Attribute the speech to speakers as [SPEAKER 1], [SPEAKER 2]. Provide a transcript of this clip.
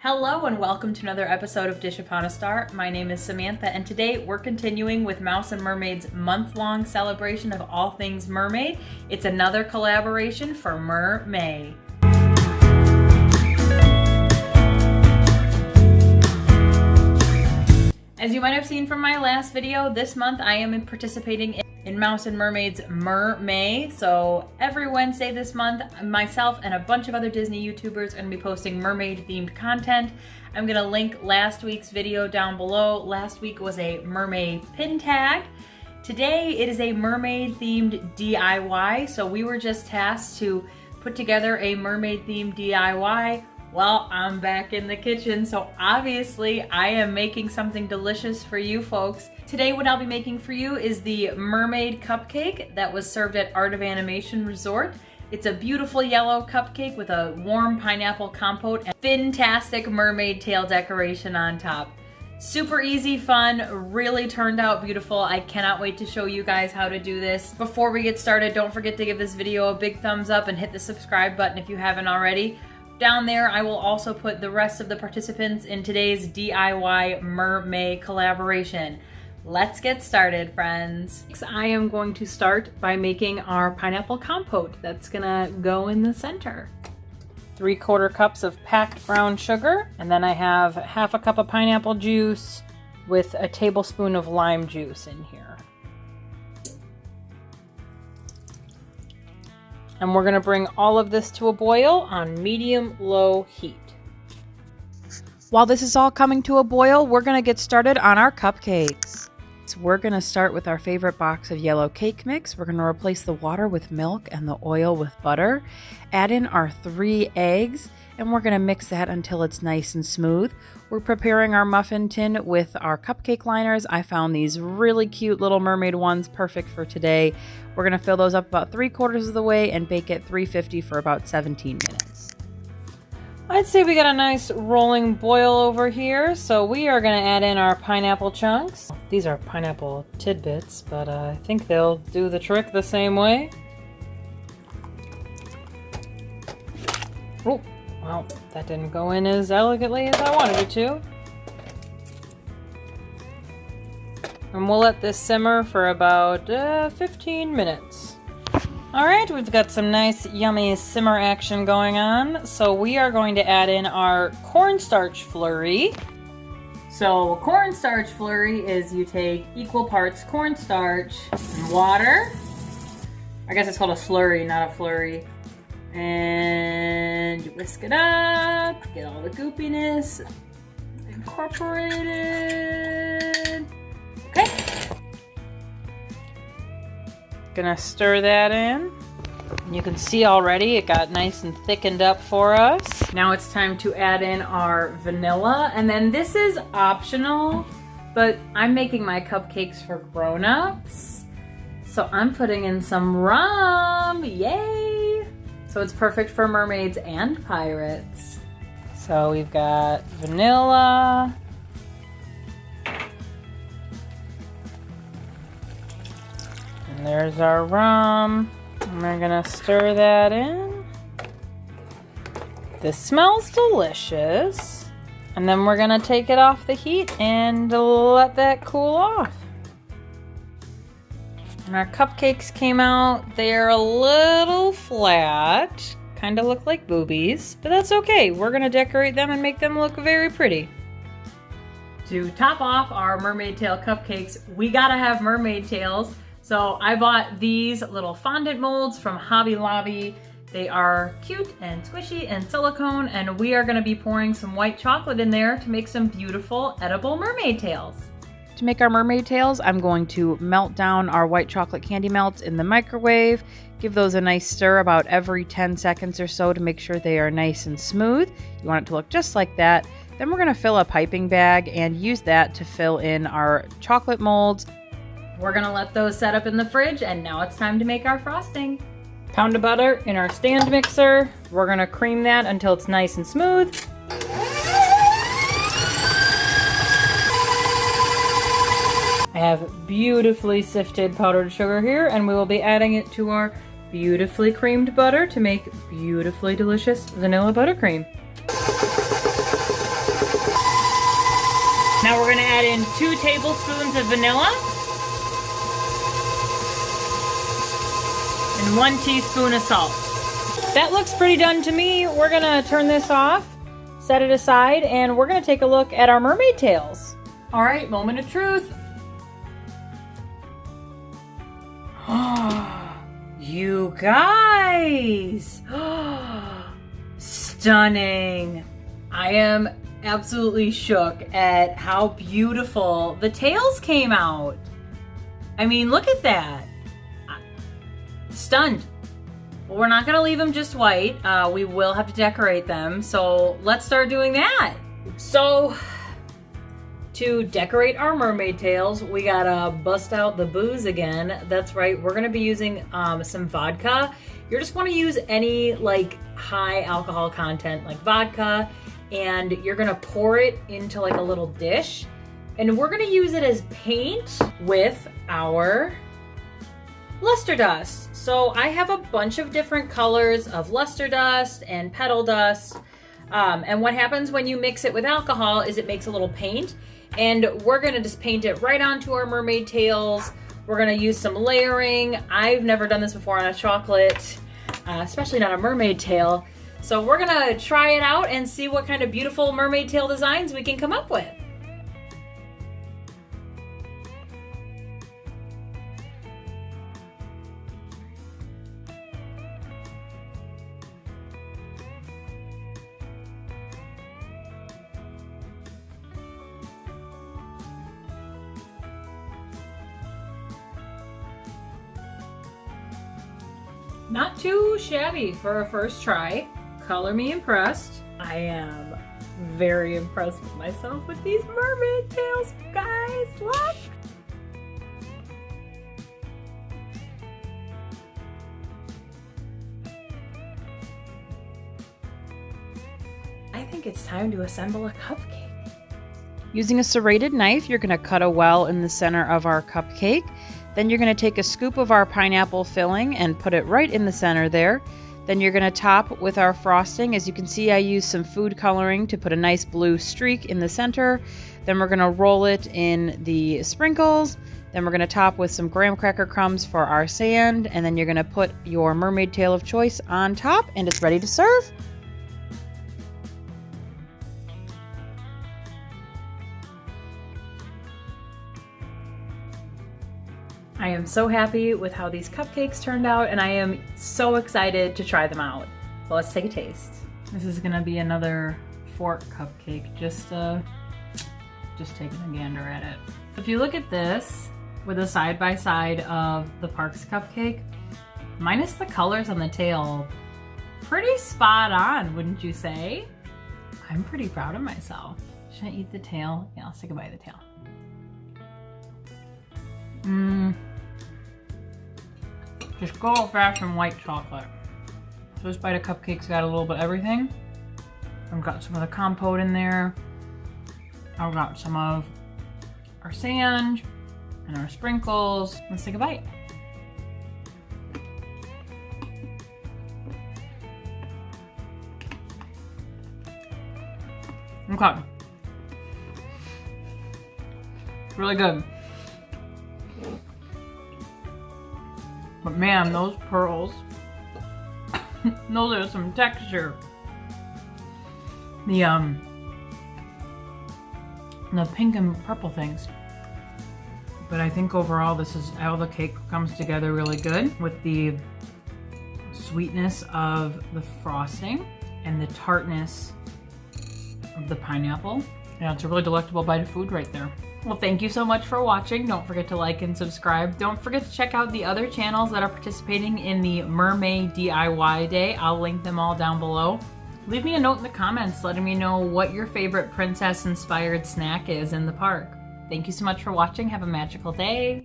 [SPEAKER 1] Hello and welcome to another episode of Dish Upon a Star. My name is Samantha and today we're continuing with Mouse and Mermaid's month-long celebration of all things mermaid. It's another collaboration for Mer-May. As you might have seen from my last video, this month I am participating in Mouse and Mermaid's Mer-May. So every Wednesday this month, myself and a bunch of other Disney YouTubers are going to be posting mermaid-themed content. I'm going to link last week's video down below. Last week was a mermaid pin tag. Today it is a mermaid-themed DIY. So we were just tasked to put together a mermaid-themed DIY. Well, I'm back in the kitchen, so obviously I am making something delicious for you folks. Today what I'll be making for you is the mermaid cupcake that was served at Art of Animation Resort. It's a beautiful yellow cupcake with a warm pineapple compote and fantastic mermaid tail decoration on top. Super easy, fun, really turned out beautiful. I cannot wait to show you guys how to do this. Before we get started, don't forget to give this video a big thumbs up and hit the subscribe button if you haven't already. Down there, I will also put the rest of the participants in today's DIY Mer-May collaboration. Let's get started, friends. I am going to start by making our pineapple compote that's gonna go in the center. 3/4 cups of packed brown sugar, and then I have half a cup of pineapple juice with a tablespoon of lime juice in here. And we're gonna bring all of this to a boil on medium-low heat. While this is all coming to a boil, we're gonna get started on our cupcakes. So we're gonna start with our favorite box of yellow cake mix. We're gonna replace the water with milk and the oil with butter. Add in our 3 eggs, and we're gonna mix that until it's nice and smooth. We're preparing our muffin tin with our cupcake liners. I found these really cute little mermaid ones, perfect for today. We're gonna fill those up about 3/4 of the way and bake at 350 for about 17 minutes. I'd say we got a nice rolling boil over here, so we are gonna add in our pineapple chunks. These are pineapple tidbits, but I think they'll do the trick the same way. Oh, well, that didn't go in as elegantly as I wanted it to. And we'll let this simmer for about 15 minutes. All right, we've got some nice yummy simmer action going on. So we are going to add in our cornstarch flurry. So cornstarch flurry is you take equal parts cornstarch and water. I guess it's called a slurry, not a flurry. And you whisk it up, get all the goopiness incorporated. Okay. Gonna stir that in. You can see already it got nice and thickened up for us. Now it's time to add in our vanilla, and then this is optional, but I'm making my cupcakes for grown-ups. So I'm putting in some rum, yay! So it's perfect for mermaids and pirates. So we've got vanilla. And there's our rum. And we're gonna stir that in. This smells delicious. And then we're gonna take it off the heat and let that cool off. And our cupcakes came out. They're a little flat. Kind of look like boobies, but that's okay. We're gonna decorate them and make them look very pretty. To top off our mermaid tail cupcakes, we gotta have mermaid tails. So I bought these little fondant molds from Hobby Lobby. They are cute and squishy and silicone, and we are gonna be pouring some white chocolate in there to make some beautiful edible mermaid tails. To make our mermaid tails, I'm going to melt down our white chocolate candy melts in the microwave. Give those a nice stir about every 10 seconds or so to make sure they are nice and smooth. You want it to look just like that. Then we're gonna fill a piping bag and use that to fill in our chocolate molds. We're gonna let those set up in the fridge, and now it's time to make our frosting. Pound of butter in our stand mixer. We're gonna cream that until it's nice and smooth. I have beautifully sifted powdered sugar here, and we will be adding it to our beautifully creamed butter to make beautifully delicious vanilla buttercream. Now we're gonna add in 2 tablespoons of vanilla and 1 teaspoon of salt. That looks pretty done to me. We're gonna turn this off, set it aside, and we're gonna take a look at our mermaid tails. All right, moment of truth. You guys! Stunning! I am absolutely shook at how beautiful the tails came out. I mean, look at that. Stunned. Well, we're not gonna leave them just white. We will have to decorate them. So let's start doing that. So to decorate our mermaid tails, we gotta bust out the booze again. That's right, we're gonna be using some vodka. You're just gonna use any like high alcohol content like vodka, and you're gonna pour it into like a little dish. And we're gonna use it as paint with our luster dust. So I have a bunch of different colors of luster dust and petal dust. And what happens when you mix it with alcohol is it makes a little paint. And we're gonna just paint it right onto our mermaid tails. We're gonna use some layering. I've never done this before on a chocolate, especially not a mermaid tail. So we're gonna try it out and see what kind of beautiful mermaid tail designs we can come up with. Not too shabby for a first try. Color me impressed. I am very impressed with myself with these mermaid tails, guys. Look! I think it's time to assemble a cupcake. Using a serrated knife, you're gonna cut a well in the center of our cupcake. Then you're going to take a scoop of our pineapple filling and put it right in the center there. Then you're going to top with our frosting. As you can see, I used some food coloring to put a nice blue streak in the center. Then we're going to roll it in the sprinkles. Then we're going to top with some graham cracker crumbs for our sand. And then you're going to put your mermaid tail of choice on top, and it's ready to serve. I am so happy with how these cupcakes turned out, and I am so excited to try them out. So let's take a taste. This is gonna be another fork cupcake, just taking a gander at it. If you look at this with a side-by-side of the Parks cupcake, minus the colors on the tail, pretty spot on, wouldn't you say? I'm pretty proud of myself. Should I eat the tail? Yeah, let's take a bite of the tail. Just good old-fashioned white chocolate. So this bite of cupcakes got a little bit of everything. I've got some of the compote in there. I've got some of our sand and our sprinkles. Let's take a bite. Okay. It's really good. But man, those pearls, those are some texture. The pink and purple things. But I think overall this is how the cake comes together really good with the sweetness of the frosting and the tartness of the pineapple. Yeah, it's a really delectable bite of food right there. Well, thank you so much for watching. Don't forget to like and subscribe. Don't forget to check out the other channels that are participating in the Mer-May DIY Day. I'll link them all down below. Leave me a note in the comments letting me know what your favorite princess-inspired snack is in the park. Thank you so much for watching. Have a magical day.